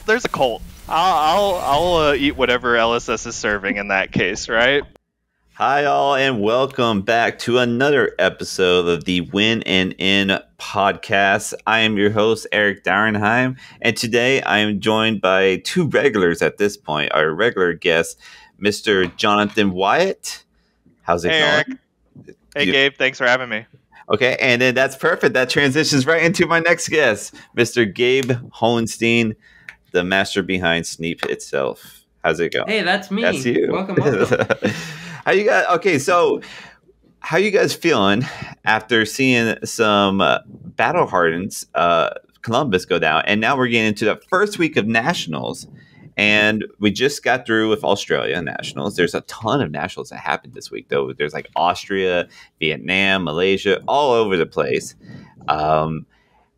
there's a cult. I'll eat whatever LSS is serving in that case, right? Hi, all, and welcome back to another episode of the Win and In podcast. I am your host, Eric Dauernheim, and today I am joined by two regulars at this point. Our regular guest, Mr. Jonathan Wyatt. How's it Hey, going? Eric. Hey, Gabe. Thanks for having me. Okay, and then that's perfect. That transitions right into my next guest, Mr. Gabe Hohenstein, the master behind Sneep itself. How's it going? Hey, that's me. That's you. Welcome. How you guys? Okay, so how you guys feeling after seeing some battle hardens Columbus go down, and now we're getting into the first week of nationals, and we just got through with Australia nationals. There's a ton of nationals that happened this week, though. There's like Austria, Vietnam, Malaysia, all over the place.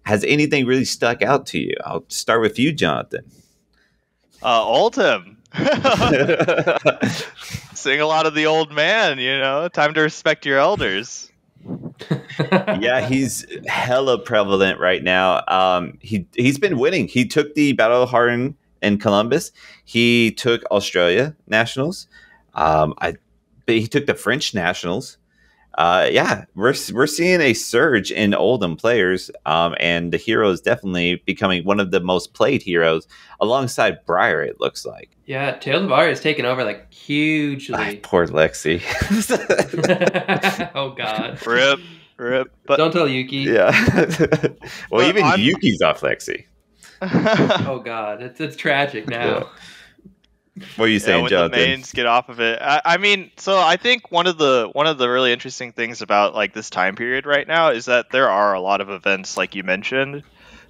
Has anything really stuck out to you? I'll start with you, Jonathan. Oldhim. Sing a lot of the old man, you know. Time to respect your elders. Yeah, he's hella prevalent right now. He's been winning. He took the Battle Harden in Columbus. He took Australia Nationals. But he took the French Nationals. Yeah, we're seeing a surge in Oldhim players, and the hero is definitely becoming one of the most played heroes alongside Briar, it looks like. Yeah, Tales of Aria has taken over like hugely. Poor Lexi. Oh God. Rip. But Don't tell Yuki. Yeah. Well, even Yuki's off Lexi. Oh God, it's tragic now. Yeah. What are you saying, when Jonathan? the mains get off of it. I mean, so I think one of the really interesting things about like this time period right now is that there are a lot of events, like you mentioned.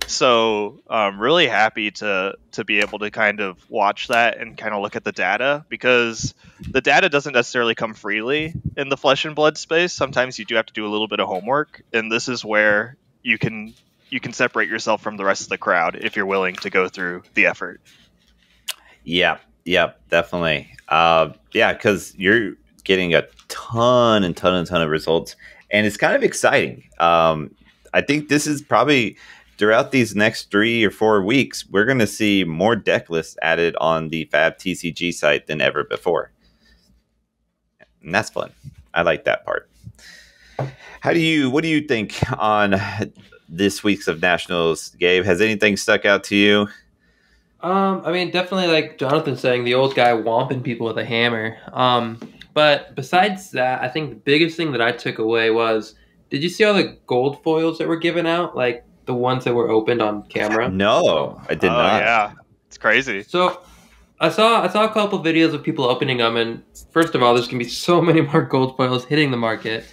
So really happy to be able to kind of watch that and kind of look at the data, because the data doesn't necessarily come freely in the flesh and blood space. Sometimes you do have to do a little bit of homework, and this is where you can separate yourself from the rest of the crowd if you're willing to go through the effort. Yeah, definitely. Yeah, because you're getting a ton of results, and it's kind of exciting. I think this is probably throughout these next 3 or 4 weeks, we're going to see more deck lists added on the Fab TCG site than ever before. And that's fun. I like that part. What do you think on this week's of Nationals, Gabe? Has anything stuck out to you? I mean, definitely like Jonathan saying, the old guy whomping people with a hammer. But besides that, I think the biggest thing that I took away was, did you see all the gold foils that were given out? Like the ones that were opened on camera? No, I did not. Yeah, it's crazy. So I saw a couple videos of people opening them, and first of all, there's gonna be so many more gold foils hitting the market.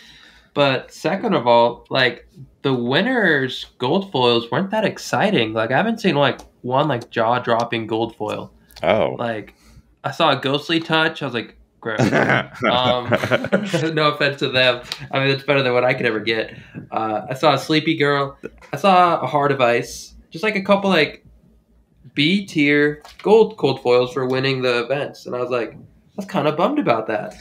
But second of all, like the winners' gold foils weren't that exciting. Like I haven't seen like one like jaw-dropping gold foil. Oh, Like I saw a ghostly touch. I was like, gross. No offense to them. I mean, it's better than what I could ever get. I saw a sleepy girl. I saw a heart of ice. Just like a couple like B tier gold foils for winning the events, and I was like, I was kind of bummed about that.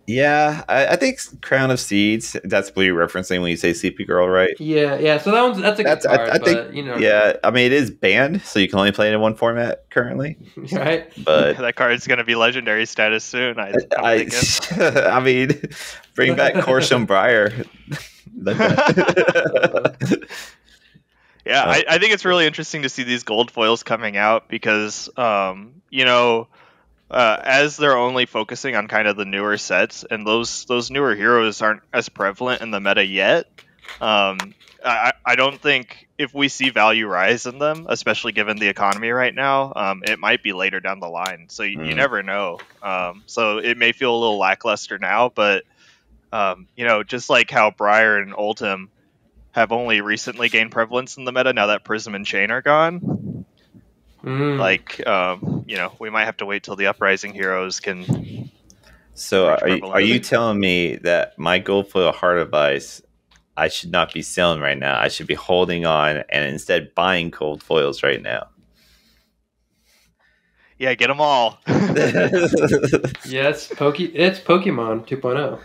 yeah. I think Crown of Seeds. That's what you're referencing when you say Sleepy Girl, right? Yeah. So that's a good card, I think. but you know, Yeah, I mean, it is banned, so you can only play it in one format currently. right? But That card's going to be legendary status soon. I'm thinking. I mean, bring back Corsham Briar. Yeah, I think it's really interesting to see these gold foils coming out because, as they're only focusing on kind of the newer sets, and those newer heroes aren't as prevalent in the meta yet. I don't think if we see value rise in them, especially given the economy right now, it might be later down the line. So you never know. So it may feel a little lackluster now, but just like how Briar and Oldhim have only recently gained prevalence in the meta now that Prism and Chain are gone. Like, we might have to wait till the Uprising heroes can. So are you telling me that my gold foil Heart of Ice, I should not be selling right now? I should be holding on and instead buying gold foils right now. Yeah, get them all. Yes, it's Pokemon 2.0.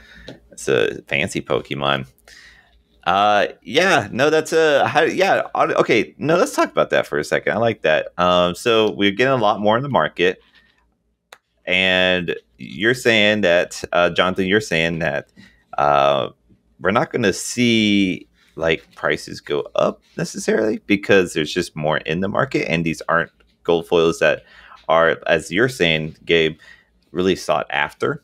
It's a fancy Pokemon. Yeah, no, that's okay. No, let's talk about that for a second. I like that. So we're getting a lot more in the market, and you're saying that, Jonathan, you're saying that uh, we're not going to see like prices go up necessarily because there's just more in the market, and these aren't gold foils that are, as you're saying, Gabe, really sought after.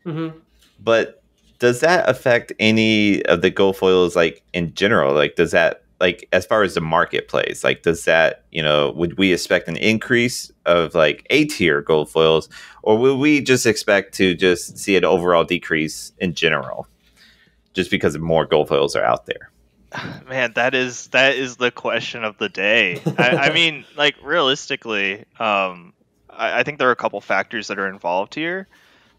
Mm-hmm. But does that affect any of the gold foils, like in general? Like, does that, like, as far as the marketplace, like, does that, would we expect an increase of like A tier gold foils, or will we just expect to just see an overall decrease in general, just because more gold foils are out there? Man, that is the question of the day. I mean, like realistically, I think there are a couple factors that are involved here,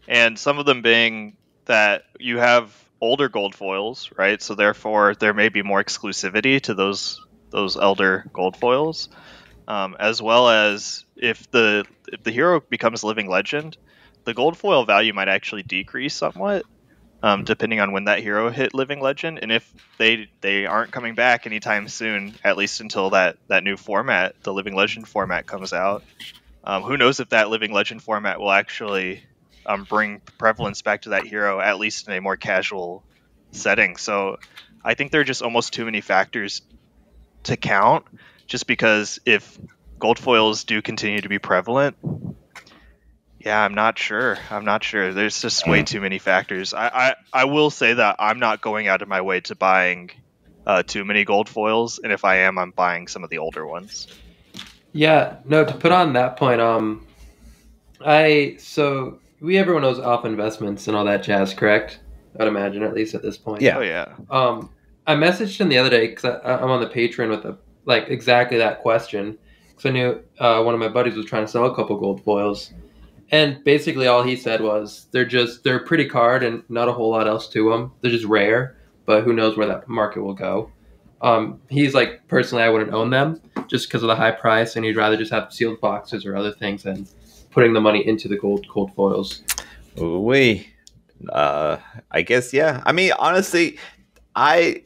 and some of them being that you have older gold foils, right? So therefore, there may be more exclusivity to those elder gold foils, as well as if the hero becomes living legend, the gold foil value might actually decrease somewhat, depending on when that hero hit living legend, and if they aren't coming back anytime soon, at least until that new format, the living legend format, comes out. Who knows if that living legend format will actually bring prevalence back to that hero, at least in a more casual setting. So I think there are just almost too many factors to count, just because if gold foils do continue to be prevalent, yeah, I'm not sure. There's just way too many factors. I will say that I'm not going out of my way to buying too many gold foils, and if I am, I'm buying some of the older ones. Yeah, no, to put on that point, everyone knows off investments and all that jazz, correct? I'd imagine, at least at this point. Yeah. Oh yeah. I messaged him the other day because I'm on the Patreon with exactly that question, because I knew one of my buddies was trying to sell a couple gold foils, and basically all he said was they're a pretty card and not a whole lot else to them. They're just rare, but who knows where that market will go. He's like, personally, I wouldn't own them just because of the high price, and he'd rather just have sealed boxes or other things than putting the money into the gold foils. I guess, yeah. I mean, honestly, I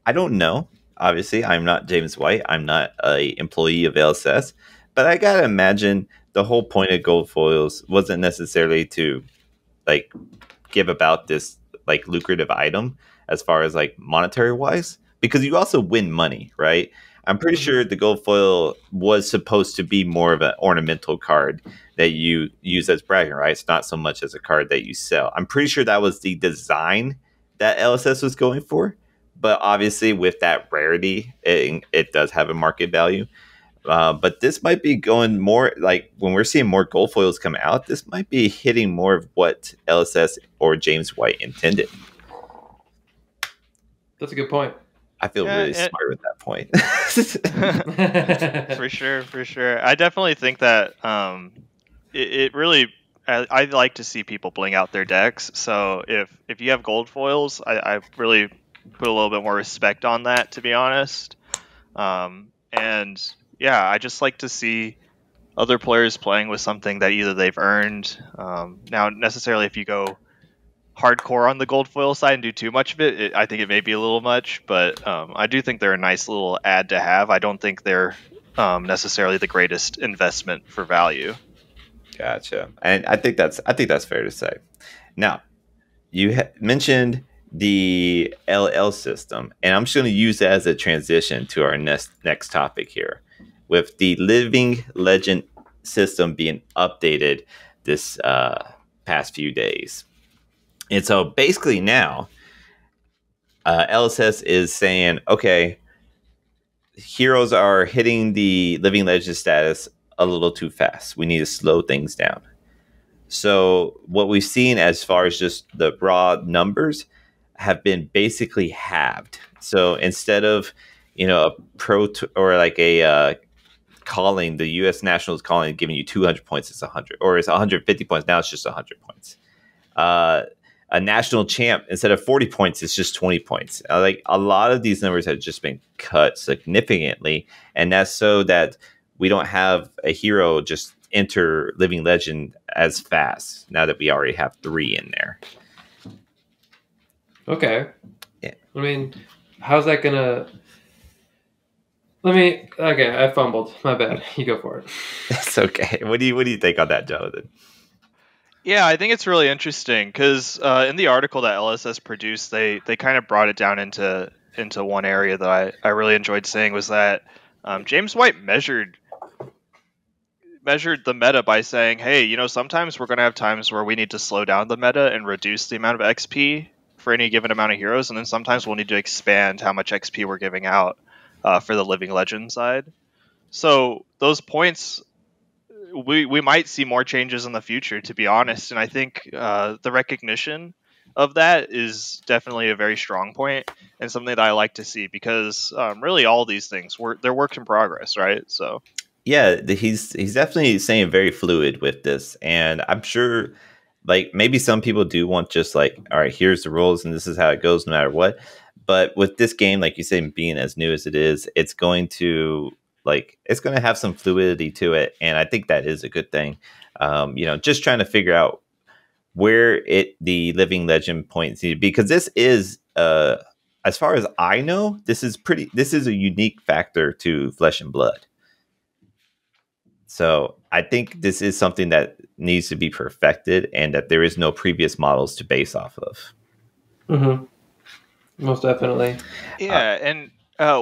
don't know. Obviously, I'm not James White. I'm not a employee of LSS, but I gotta imagine the whole point of gold foils wasn't necessarily to like give about this like lucrative item as far as like monetary wise, because you also win money, right? I'm pretty sure the gold foil was supposed to be more of an ornamental card that you use as bragging rights, not so much as a card that you sell. I'm pretty sure that was the design that LSS was going for. But obviously, with that rarity, it does have a market value. But this might be going more like when we're seeing more gold foils come out, this might be hitting more of what LSS or James White intended. That's a good point. I feel really smart with that point. For sure. I definitely think that it really. I like to see people bling out their decks. So if you have gold foils, I really put a little bit more respect on that, to be honest. And yeah, I just like to see other players playing with something that either they've earned. Now, necessarily, if you go hardcore on the gold foil side and do too much of it, I think it may be a little much, but I do think they're a nice little ad to have. I don't think they're necessarily the greatest investment for value. Gotcha. And I think that's fair to say. Now, you mentioned the LL system, and I'm just going to use that as a transition to our next topic here, with the Living Legend system being updated this past few days. And so basically now, LSS is saying, okay, heroes are hitting the Living Legend status a little too fast. We need to slow things down. So what we've seen as far as just the raw numbers have been basically halved. So instead of, a or like a calling, the U.S. Nationals calling giving you 200 points, it's 100, or it's 150 points. Now it's just 100 points. A national champ, instead of 40 points, it's just 20 points. Like a lot of these numbers have just been cut significantly, and that's so that we don't have a hero just enter Living Legend as fast now that we already have 3 in there. Okay. Yeah. I mean, how's that gonna? Okay, I fumbled. My bad. You go for it. It's okay. What do you think on that, Jonathan? Yeah, I think it's really interesting because in the article that LSS produced, they kind of brought it down into one area that I really enjoyed seeing was that James White measured the meta by saying, hey, sometimes we're going to have times where we need to slow down the meta and reduce the amount of XP for any given amount of heroes, and then sometimes we'll need to expand how much XP we're giving out for the Living Legend side. So those points, we might see more changes in the future, to be honest, and I think the recognition of that is definitely a very strong point and something that I like to see because really all these things they're work in progress, right? So yeah, he's definitely saying very fluid with this, and I'm sure like maybe some people do want just like, all right, here's the rules and this is how it goes no matter what. But with this game, like you say, being as new as it is, it's going to have some fluidity to it, and I think that is a good thing. Just trying to figure out where the Living Legend points to, because this is as far as I know, this is a unique factor to Flesh and Blood. So I think this is something that needs to be perfected and that there is no previous models to base off of. Mm-hmm. Most definitely. Yeah, and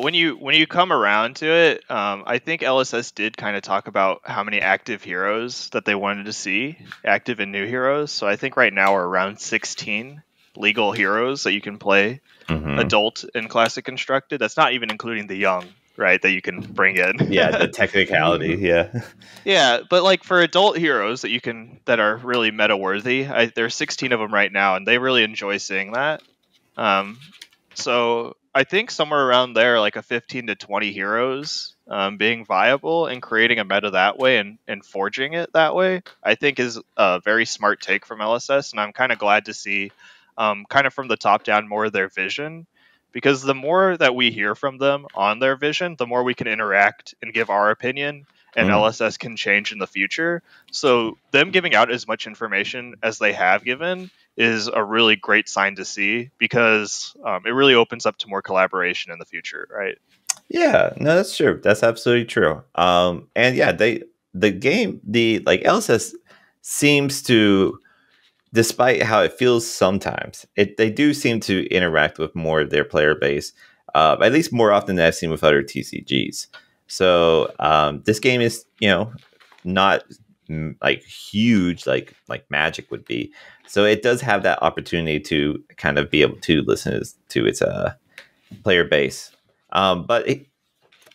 when you come around to it, I think LSS did kind of talk about how many active heroes that they wanted to see, active and new heroes. So I think right now we're around 16 legal heroes that you can play, adult and classic constructed. That's not even including the young, right, that you can bring in. Yeah, the technicality, yeah. Yeah, but like for adult heroes that are really meta worthy, there's 16 of them right now, and they really enjoy seeing that. So I think somewhere around there, like a 15 to 20 heroes being viable and creating a meta that way and forging it that way, I think is a very smart take from LSS, and I'm kind of glad to see kind of from the top down more of their vision, because the more that we hear from them on their vision, the more we can interact and give our opinion, and LSS can change in the future. So them giving out as much information as they have given is a really great sign to see, because it really opens up to more collaboration in the future, right? Yeah, no, that's true. That's absolutely true. And yeah, LSS seems to, despite how it feels sometimes, they do seem to interact with more of their player base, at least more often than I've seen with other TCGs. So this game is, not like huge like Magic would be. So it does have that opportunity to kind of be able to listen to its player base. But I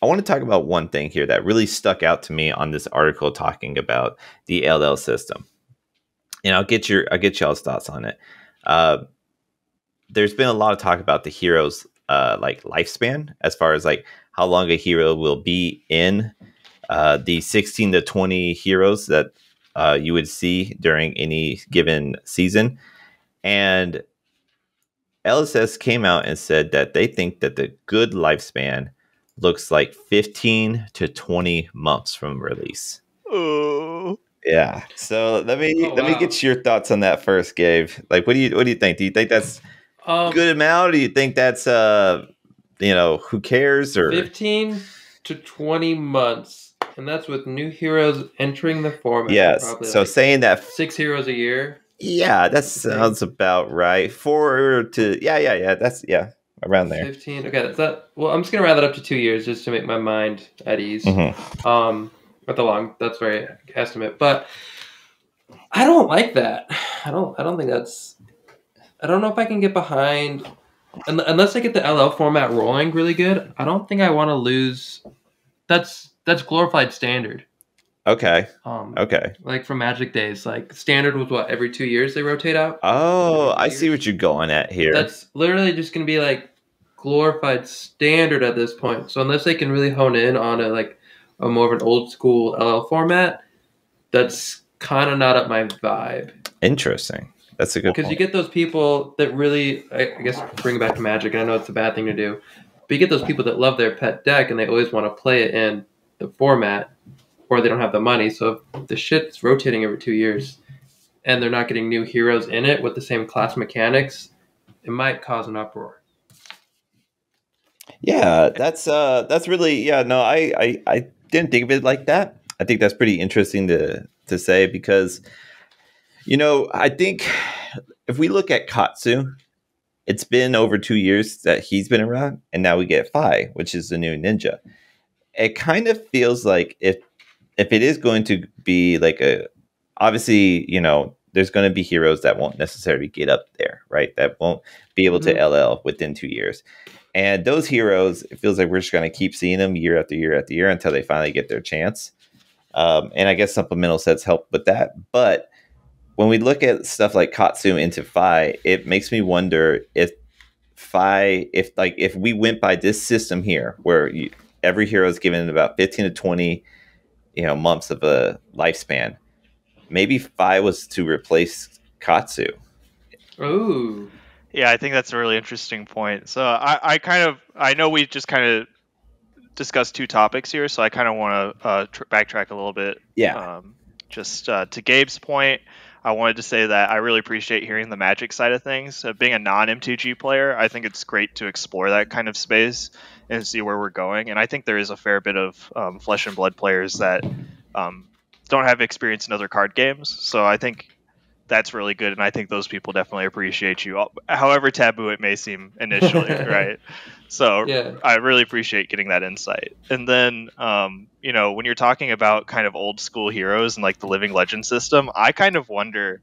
want to talk about one thing here that really stuck out to me on this article talking about the LL system. And I'll get y'all's thoughts on it. There's been a lot of talk about the hero's like lifespan, as far as like how long a hero will be in the 16 to 20 heroes that you would see during any given season. And LSS came out and said that they think that the good lifespan looks like 15 to 20 months from release. Oh. Yeah. So let me get your thoughts on that first, Gabe. Like, what do you think? Do you think that's a good amount? Or do you think that's who cares? Or 15 to 20 months, and that's with new heroes entering the format. Yes. So like saying that 6 heroes a year. Yeah, that sounds about right. 4 to that's around there. 15. Okay, that's that. Well, I'm just gonna round that up to 2 years just to make my mind at ease. That's very estimate, but I don't like that. I don't think that's. I don't know if I can get behind, unless I get the LL format rolling really good. I don't think I want to lose. That's glorified standard. Okay. Okay. Like from Magic days, like standard was what, every 2 years they rotate out? Oh, I see what you're going at here. That's literally just going to be like glorified standard at this point. So unless they can really hone in on a more of an old school LL format, that's kind of not up my vibe. Interesting. That's a good point. Because you get those people that really, I guess, bring it back to Magic, and I know it's a bad thing to do, but you get those people that love their pet deck and they always want to play it in the format, or they don't have the money. So if the shit's rotating every 2 years and they're not getting new heroes in it with the same class mechanics, it might cause an uproar. Yeah, that's really no, I didn't think of it like that. I think that's pretty interesting to say because I think if we look at Katsu, it's been over 2 years that he's been around, and now we get Fi, which is the new ninja. It kind of feels like if it is going to be like obviously, there's going to be heroes that won't necessarily get up there, right? That won't be able to LL within 2 years. And those heroes, it feels like we're just going to keep seeing them year after year after year until they finally get their chance. And I guess supplemental sets help with that. But when we look at stuff like Katsu into Fi, it makes me wonder if we went by this system here, where every hero is given about 15 to 20, months of a lifespan. Maybe Fi was to replace Katsu. Oh. Yeah, I think that's a really interesting point. So I know we just kind of discussed two topics here, so I kind of want to backtrack a little bit. Yeah. Just to Gabe's point, I wanted to say that I really appreciate hearing the Magic side of things. Being a non-MTG player, I think it's great to explore that kind of space and see where we're going. And I think there is a fair bit of Flesh and Blood players that don't have experience in other card games. So I think that's really good, and I think those people definitely appreciate you, however taboo it may seem initially, right? So yeah. I really appreciate getting that insight. And then, when you're talking about kind of old school heroes and like the Living Legend system, I kind of wonder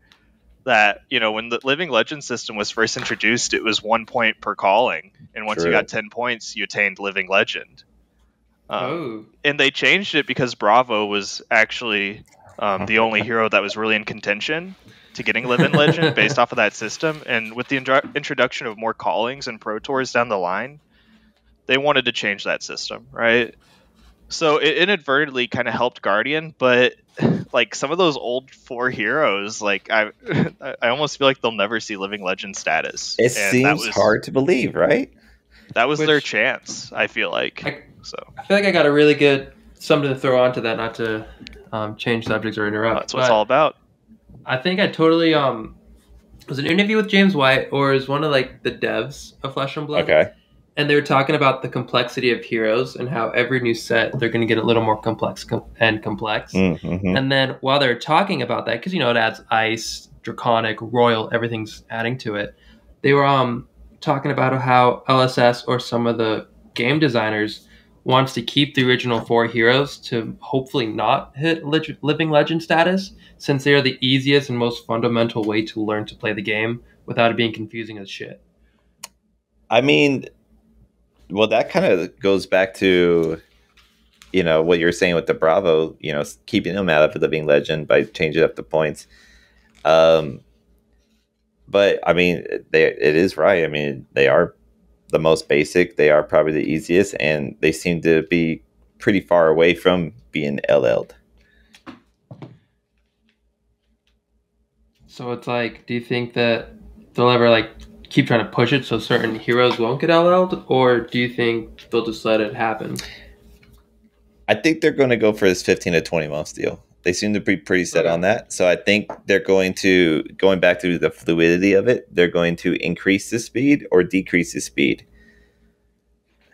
that, when the Living Legend system was first introduced, it was 1 point per calling, and once you got 10 points, you attained Living Legend. And they changed it because Bravo was actually the only hero that was really in contention to getting Living Legend based off of that system. And with the introduction of more callings and Pro Tours down the line, they wanted to change that system, right? So it inadvertently kind of helped Guardian, but like some of those old 4 heroes, like I almost feel like they'll never see Living Legend status. It seems hard to believe, right? That was their chance, I feel like. I feel like I got a really good something to throw onto that, not to change subjects or interrupt. That's what it's all about. I think I totally was an interview with James White, or is one of like the devs of Flesh and Blood. Okay. And they were talking about the complexity of heroes and how every new set they're going to get a little more complex. Mm-hmm. And then while they're talking about that, because it adds ice, draconic, royal, everything's adding to it. They were talking about how LSS or some of the game designers wants to keep the original 4 heroes to hopefully not hit Living Legend status, since they are the easiest and most fundamental way to learn to play the game without it being confusing as shit. I mean, well, that kind of goes back to, what you're saying with the Bravo, keeping them out of Living Legend by changing up the points. But I mean, it is right. I mean, they are the most basic. They are probably the easiest, and they seem to be pretty far away from being LL'd. So it's like, do you think that they'll ever keep trying to push it so certain heroes won't get LL'd, or do you think they'll just let it happen? I think they're going to go for this 15 to 20 months deal. They seem to be pretty set on that. So I think they're going back to the fluidity of it, they're going to increase the speed or decrease the speed.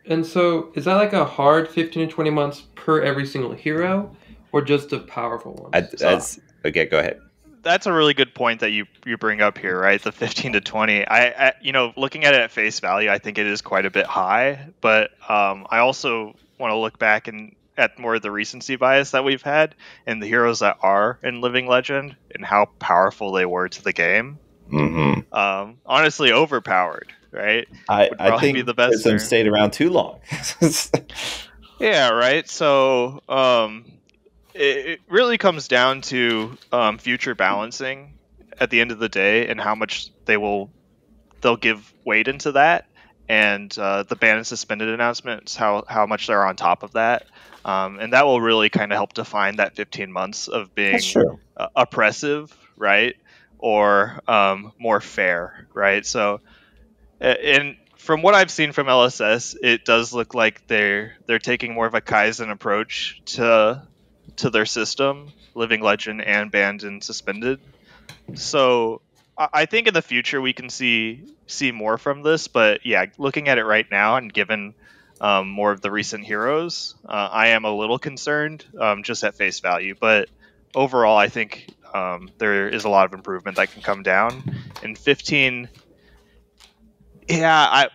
And so is that like a hard 15 to 20 months per every single hero, or just the powerful ones? Okay, go ahead. That's a really good point that you bring up here, right? The 15 to 20. I looking at it at face value, I think it is quite a bit high, but I also want to look back at more of the recency bias that we've had and the heroes that are in Living Legend and how powerful they were to the game. Mm-hmm. Honestly, overpowered, right? I think be the best. Them stayed around too long. Yeah, right. So it really comes down to future balancing at the end of the day, and how much they'll give weight into that, and the ban and suspended announcements, how much they're on top of that. And that will really kind of help define that 15 months of being oppressive, right? Or more fair, right? So, and from what I've seen from LSS, it does look like they're taking more of a Kaizen approach to their system, Living Legend and banned and suspended. So I think in the future we can see more from this, but yeah, looking at it right now and given more of the recent heroes, I am a little concerned, just at face value. But overall, I think there is a lot of improvement that can come down. In 15, yeah,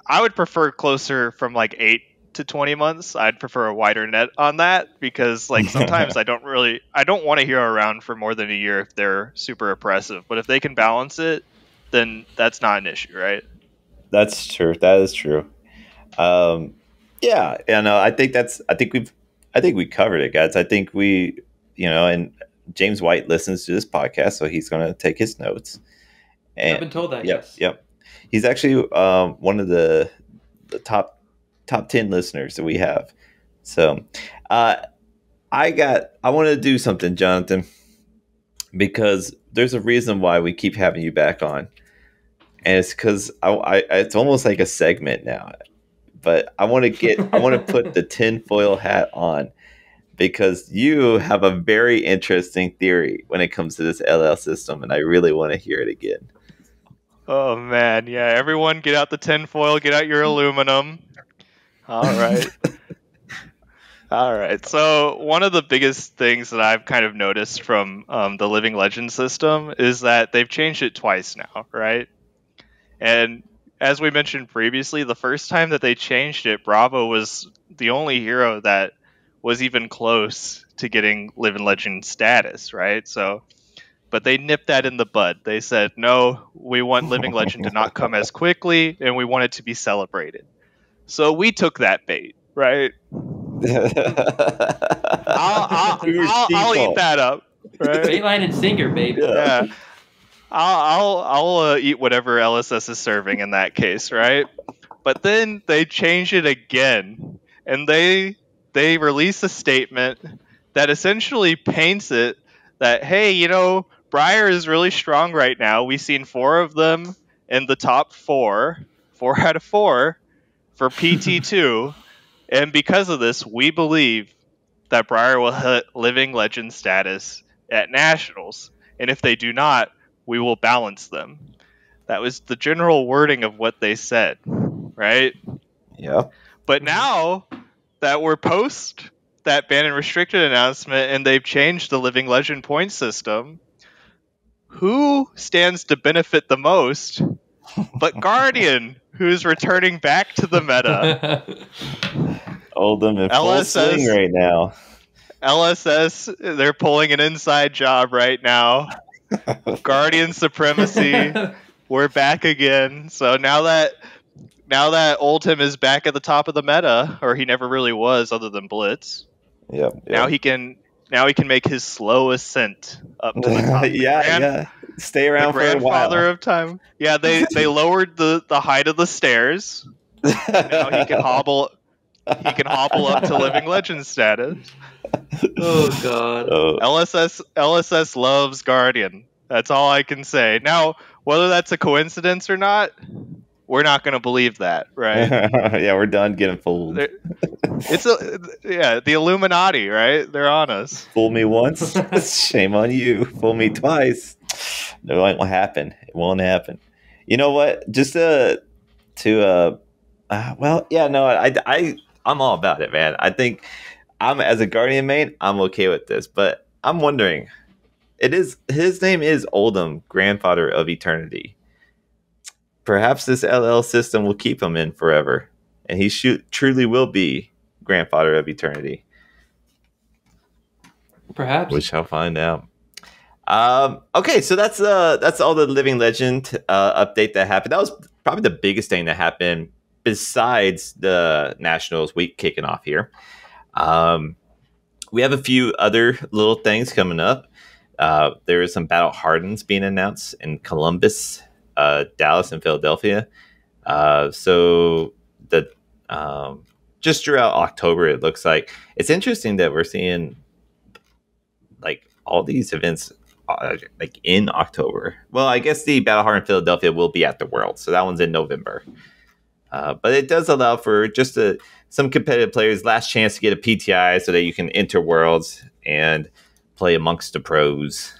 I would prefer closer from like 8 to 20 months. I'd prefer a wider net on that, because like sometimes I don't want a hero around for more than a year if they're super oppressive. But if they can balance it, then that's not an issue, right? That's true. That is true. Yeah, and I think we covered it, guys. I think and James White listens to this podcast, so he's going to take his notes. And I've been told that. Yep, Yes. yep. He's actually one of the top 10 listeners that we have. So, I want to do something, Jonathan, because there's a reason why we keep having you back on, and it's because it's almost like a segment now. But I want to put the tinfoil hat on, because you have a very interesting theory when it comes to this LL system, and I really want to hear it again. Oh man, yeah, everyone get out the tinfoil, get out your aluminum. All right. All right. So one of the biggest things that I've kind of noticed from the Living Legend system is that they've changed it twice now, right? And as we mentioned previously, the first time that they changed it, Bravo was the only hero that was even close to getting Living Legend status, right? So, but they nipped that in the bud. They said, no, we want Living Legend to not come as quickly, and we want it to be celebrated. So we took that bait, right? I'll eat that up. Right? Bait line and sinker, baby. Yeah. I'll eat whatever LSS is serving in that case, right? But then they change it again, and they release a statement that essentially paints it that, hey, Briar is really strong right now. We've seen 4 of them in the top 4 out of 4 for PT2, and because of this, we believe that Briar will hit Living Legend status at Nationals, and if they do not, we will balance them. That was the general wording of what they said, right? Yeah. But now that we're post that ban and restricted announcement, and they've changed the Living Legend point system, who stands to benefit the most but Guardian, who's returning back to the meta? Oldham in full swing right now. LSS, they're pulling an inside job right now. Guardian supremacy. We're back again. So now that Oldham is back at the top of the meta, or he never really was other than Blitz. Yep. Now he can make his slow ascent up to the top. Yeah. Stay around for a while. Grandfather of time. Yeah, they lowered the height of the stairs. Now he can hobble up to Living Legend status. Oh god. LSS loves Guardian. That's all I can say. Now, whether that's a coincidence or not, we're not going to believe that, right? Yeah, we're done getting fooled. The Illuminati, right? They're on us. Fool me once, shame on you. Fool me twice, no, it won't happen. It won't happen. You know what? Just I'm all about it, man. I think as a Guardian main, I'm okay with this, but I'm wondering, his name is Oldham, Grandfather of Eternity. Perhaps this LL system will keep him in forever, and he truly will be Grandfather of Eternity. Perhaps. We shall find out. Okay, so that's all the Living Legend update that happened. That was probably the biggest thing that happened besides the Nationals week kicking off here. We have a few other little things coming up. There is some Battle Hardens being announced in Columbus, Dallas, and Philadelphia. So the just throughout October, it looks like it's interesting that we're seeing like all these events like in October. Well, I guess the Battle Hard in Philadelphia will be at the World, so that one's in November. But it does allow for just some competitive players last chance to get a PTI so that you can enter Worlds and play amongst the pros.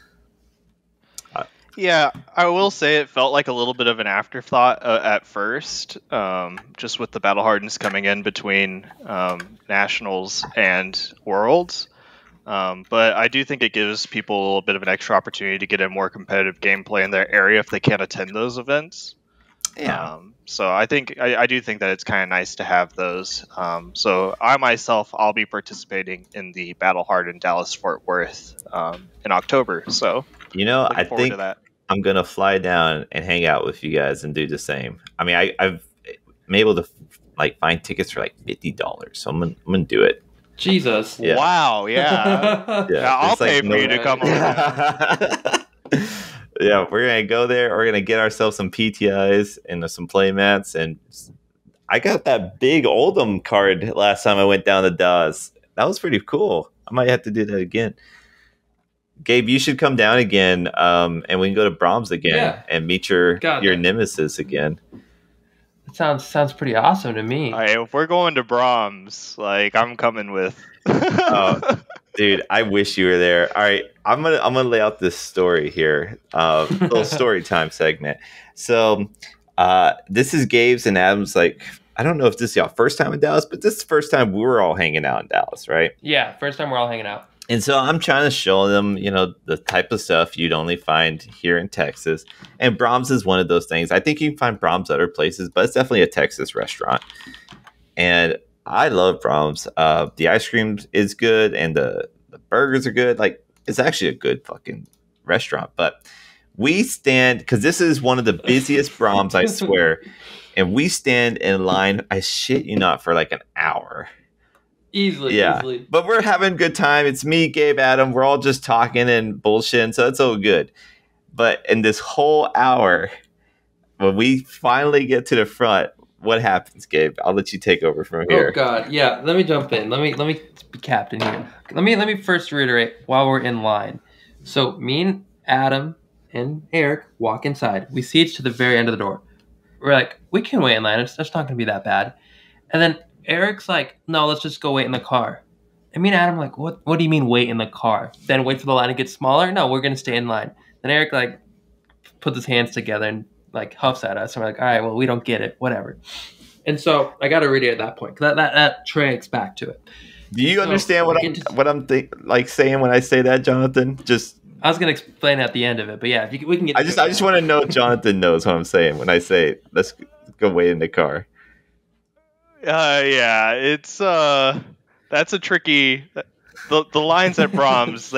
Yeah, I will say it felt like a little bit of an afterthought at first, just with the battle hardens coming in between nationals and worlds. But I do think it gives people a little bit of an extra opportunity to get a more competitive gameplay in their area if they can't attend those events. Yeah. So I think I do think that it's kind of nice to have those. So I myself, I'll be participating in the Battle Hardened Dallas Fort Worth in October. So I looking forward think to that. I'm gonna fly down and hang out with you guys and do the same. I mean, I've been able to like find tickets for like $50, so I'm gonna do it. Jesus. Yeah. Wow, yeah. Yeah, I'll it's like pay for you to come over. Yeah, we're gonna go there. We're gonna get ourselves some PTIs and some play mats. And I got that big Oldham card last time I went down to Dawes. That was pretty cool. I might have to do that again. Gabe, you should come down again, and we can go to Braums again and meet your nemesis again. That sounds pretty awesome to me. If we're going to Braums, like I'm coming with. Dude, I wish you were there. All right, I'm gonna lay out this story here, little story time segment. So, this is Gabe's and Adam's. Like, I don't know if this is y'all first time in Dallas, but this is the first time we were all hanging out in Dallas, right? Yeah, first time we're all hanging out. And so I'm trying to show them, the type of stuff you'd only find here in Texas. And Braums is one of those things. I think you can find Braums other places, but it's definitely a Texas restaurant. And I love Braums. The ice cream is good, and the burgers are good. Like, it's actually a good fucking restaurant. But we stand, because this is one of the busiest Braums, I swear. And we stand in line, I shit you not, for like an hour. Easily. But we're having a good time. It's me, Gabe, Adam. We're all just talking and bullshitting, so it's all good. But in this whole hour, when we finally get to the front, what happens, Gabe? I'll let you take over from here. Oh God, yeah. Let me jump in. Let me be captain here. Let me first reiterate while we're in line. So me and Adam and Eric walk inside. We see each to the very end of the door. We're like, we can wait in line. It's not going to be that bad. And then Eric's like, no, let's just go wait in the car. And me and Adam like, what do you mean wait in the car? Then wait for the line to get smaller? No, we're going to stay in line. Then Eric like puts his hands together and like huffs at us. And we're like, all right, well, we don't get it. Whatever. And so I got to read it at that point. That tracks back to it. Do you understand what I'm saying when I say that, Jonathan? I was going to explain at the end of it, but yeah, we can get. I just want to know if Jonathan knows what I'm saying when I say let's go wait in the car. Yeah, it's that's a tricky. The lines at Braums,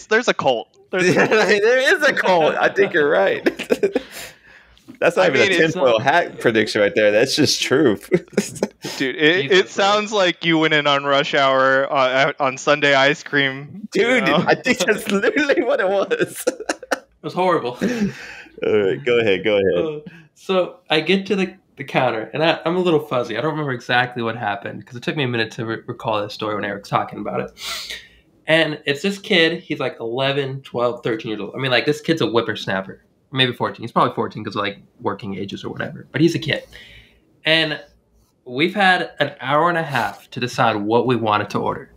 there's a cult. There is a cult. I think you're right. That's not even a tinfoil hat prediction right there. That's just truth. Dude, it sounds like you went in on rush hour on Sunday ice cream. Dude, I think that's literally what it was. It was horrible. All right, go ahead. So I get to the counter, and I'm a little fuzzy. I don't remember exactly what happened because it took me a minute to recall this story when Eric's talking about it. And it's this kid. He's like 11, 12, 13 years old. I mean, like, this kid's a whippersnapper. Maybe 14. He's probably 14 because of, like, working ages or whatever. But he's a kid. And we've had an hour and a half to decide what we wanted to order.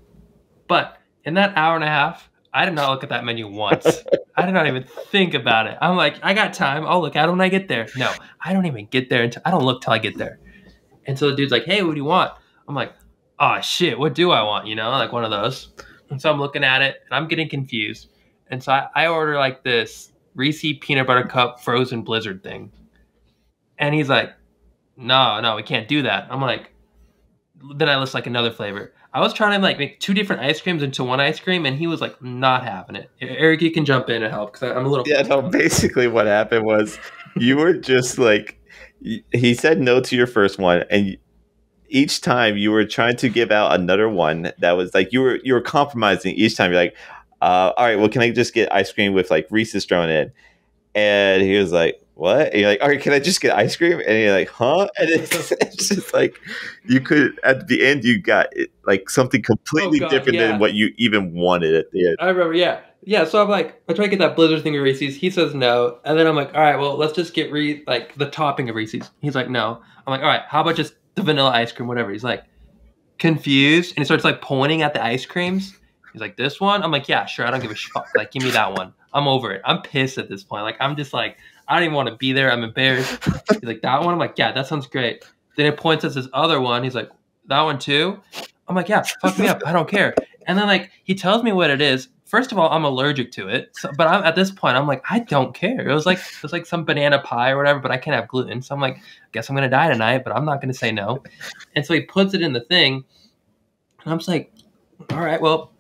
But in that hour and a half, I did not look at that menu once. I did not even think about it. I'm like, I got time. I'll look at it when I get there. No, I don't even get there until I don't look till I get there. And so the dude's like, hey, what do you want? I'm like, oh, shit, what do I want? Like one of those. And so I'm looking at it, and I'm getting confused. And so I order like this Reese's Peanut Butter Cup frozen blizzard thing. And he's like, no, we can't do that. I'm like, then I list like another flavor. I was trying to like make two different ice creams into one ice cream, and he was like not having it. Eric, you can jump in and help because I'm a little. Yeah, no. Basically, what happened was you were just like he said no to your first one, and each time you were trying to give out another one that was like you were compromising each time. You're like, all right, well, can I just get ice cream with like Reese's thrown in? And he was like, what? And you're like, all right, can I just get ice cream? And you're like, huh? And it's just like you could at the end you got like something completely different than what you even wanted at the end. I remember, yeah. So I'm like, I try to get that blizzard thing with Reese's. He says no, and then I'm like, all right, well, let's just get like the topping of Reese's. He's like, no. I'm like, all right, how about just the vanilla ice cream, whatever. He's like confused, and he starts like pointing at the ice creams. He's like, this one? I'm like, yeah, sure, I don't give a fuck. Like, give me that one. I'm over it. I'm pissed at this point. Like, I'm just like, I don't even want to be there. I'm embarrassed. He's like, that one? I'm like, yeah, that sounds great. Then it points at this other one. He's like, that one too? I'm like, yeah, fuck me up. I don't care. And then like he tells me what it is. First of all, I'm allergic to it. So, but I'm at this point, I'm like, I don't care. It was like some banana pie or whatever, but I can't have gluten. So I'm like, guess I'm gonna die tonight, but I'm not gonna say no. And so he puts it in the thing, and I'm just like, all right, well,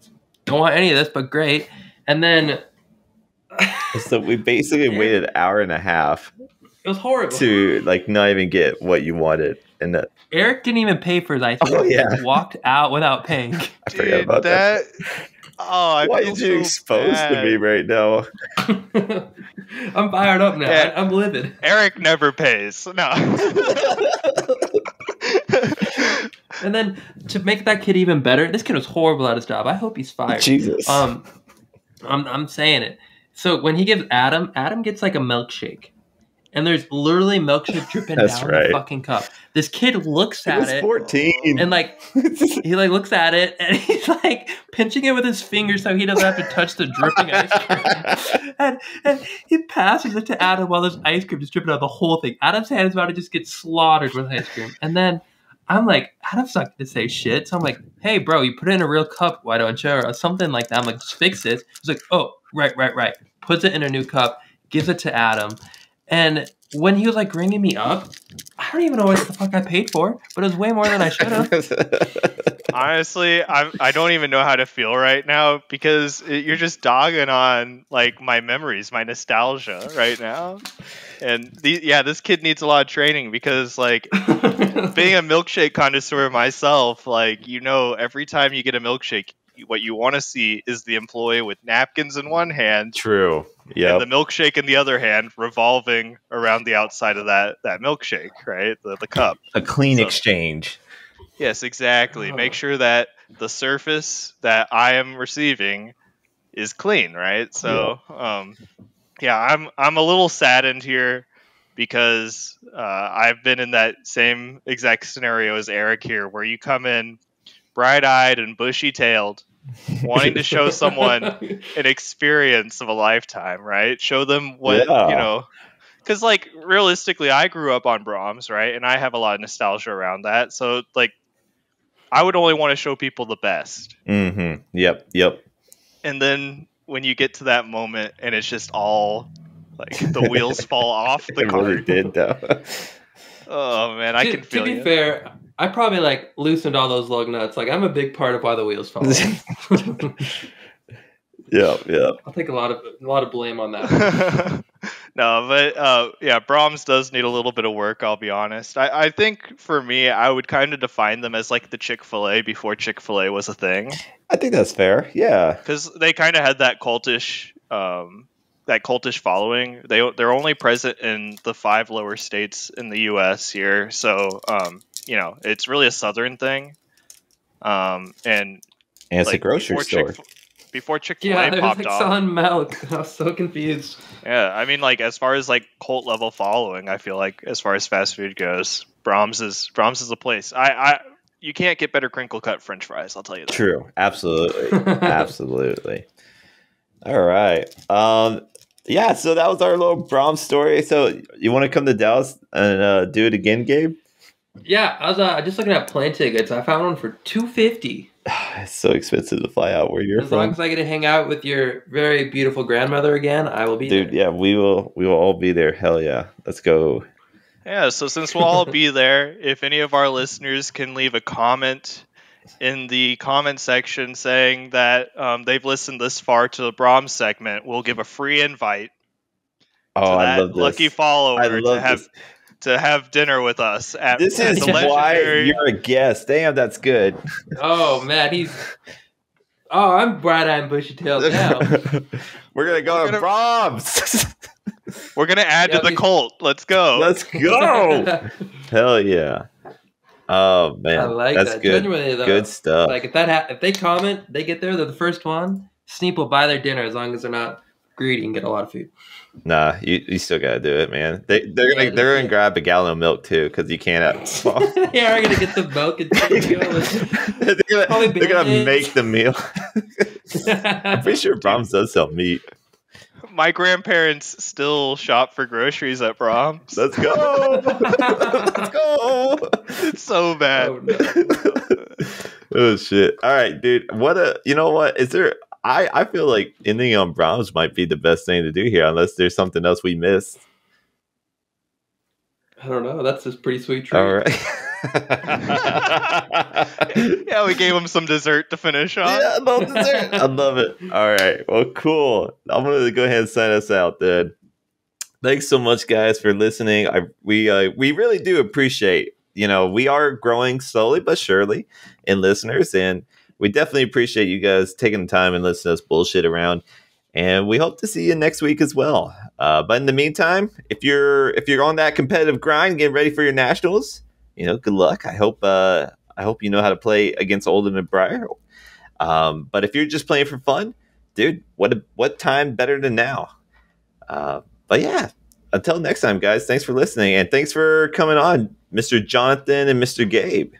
don't want any of this, but great. And then So we basically waited an hour and a half. It was horrible to like not even get what you wanted. And that Eric didn't even pay for his ice cream. He walked out without paying. I forgot about that. Oh, why are you exposed to me right now? I'm fired up now. Yeah. I'm livid. Eric never pays. No. And then to make that kid even better, this kid was horrible at his job. I hope he's fired. Jesus. I'm saying it. So when he gives Adam gets like a milkshake. And there's literally milkshake dripping down the fucking cup. This kid looks at it. 14. And like he like looks at it and he's like pinching it with his fingers so he doesn't have to touch the dripping ice cream. And he passes it to Adam while this ice cream is dripping out the whole thing. Adam's hand is about to just get slaughtered with ice cream. And then I'm like, Adam's not going to say shit. So I'm like, hey, bro, you put it in a real cup. Why don't you? Or something like that. I'm like, just fix it. He's like, oh, right. Puts it in a new cup, gives it to Adam. And when he was like ringing me up, I don't even know what the fuck I paid for, but it was way more than I should have. Honestly, I don't even know how to feel right now because you're just dogging on like my memories, my nostalgia right now. And this kid needs a lot of training because like being a milkshake connoisseur myself, like every time you get a milkshake, what you want to see is the employee with napkins in one hand. True. Yeah. And the milkshake in the other hand revolving around the outside of that milkshake, right? The cup. A clean exchange. Yes, exactly. Make sure that the surface that I am receiving is clean, right? So, I'm a little saddened here because I've been in that same exact scenario as Eric here, where you come in bright-eyed and bushy-tailed, wanting to show someone an experience of a lifetime, right? Show them what, because, like, realistically, I grew up on Braums, right? And I have a lot of nostalgia around that. So, like, I would only want to show people the best. Mm-hmm. Yep. And then when you get to that moment and it's just all, like, the wheels fall off the car. It really did, though. Oh, man, I can feel to be fair, I probably like loosened all those lug nuts. Like I'm a big part of why the wheels fall off. Yeah. I'll take a lot of blame on that. No, but Braums does need a little bit of work, I'll be honest. I think for me, I would kind of define them as like the Chick-fil-A before Chick-fil-A was a thing. I think that's fair. Yeah. Because they kind of had that cultish following. They're only present in the 5 lower states in the US here. So it's really a southern thing. And it's a grocery store. Before Chick-fil-A popped off. Selling milk. I was so confused. Yeah, I mean, like, as far as, like, cult level following, I feel like, as far as fast food goes, Braums is a place. You can't get better crinkle cut French fries, I'll tell you that. True. Absolutely. Absolutely. All right. So that was our little Braums story. So you want to come to Dallas and do it again, Gabe? Yeah, I was just looking at plane tickets. I found one for $250. It's so expensive to fly out where you're from. As long as I get to hang out with your very beautiful grandmother again, I will be there. Dude, yeah, we will all be there. Hell yeah. Let's go. Yeah, so since we'll all be there, if any of our listeners can leave a comment in the comment section saying that they've listened this far to the Braums segment, we'll give a free invite to I love this. Lucky follower to have dinner with us. This is why you're a guest. Damn, that's good. Oh, man, I'm bright-eyed and bushy-tailed now. We're going to go to Braums. We're going to add to the cult. Let's go. Let's go. Hell yeah. Oh, man. I like that's that. Good. Genuinely, though. Good stuff. Like, if they comment, they get there, they're the first one, Sneep will buy their dinner as long as they're not greedy and get a lot of food. Nah, you still gotta do it, man. They're gonna grab a gallon of milk too, because you can't. Yeah, I'm gonna get the milk and they're gonna make the meal. I'm pretty sure Braums does sell meat. My grandparents still shop for groceries at Braums. Let's go. Let's go. It's so bad. Oh, no. Oh shit. All right, dude. You know what? Is there I feel like ending on Braums might be the best thing to do here, unless there's something else we missed. I don't know. That's just pretty sweet treat. All right. Yeah, we gave him some dessert to finish on. Yeah, I love dessert. I love it. All right. Well, cool. I'm gonna go ahead and sign us out then. Thanks so much, guys, for listening. We really do appreciate. We are growing slowly but surely in listeners, and we definitely appreciate you guys taking the time and listening to us bullshit around. And we hope to see you next week as well. But in the meantime, if you're on that competitive grind, getting ready for your nationals, good luck. I hope you know how to play against Oldham and Briar. But if you're just playing for fun, dude, what time better than now? But yeah, until next time, guys, thanks for listening. And thanks for coming on, Mr. Jonathan and Mr. Gabe.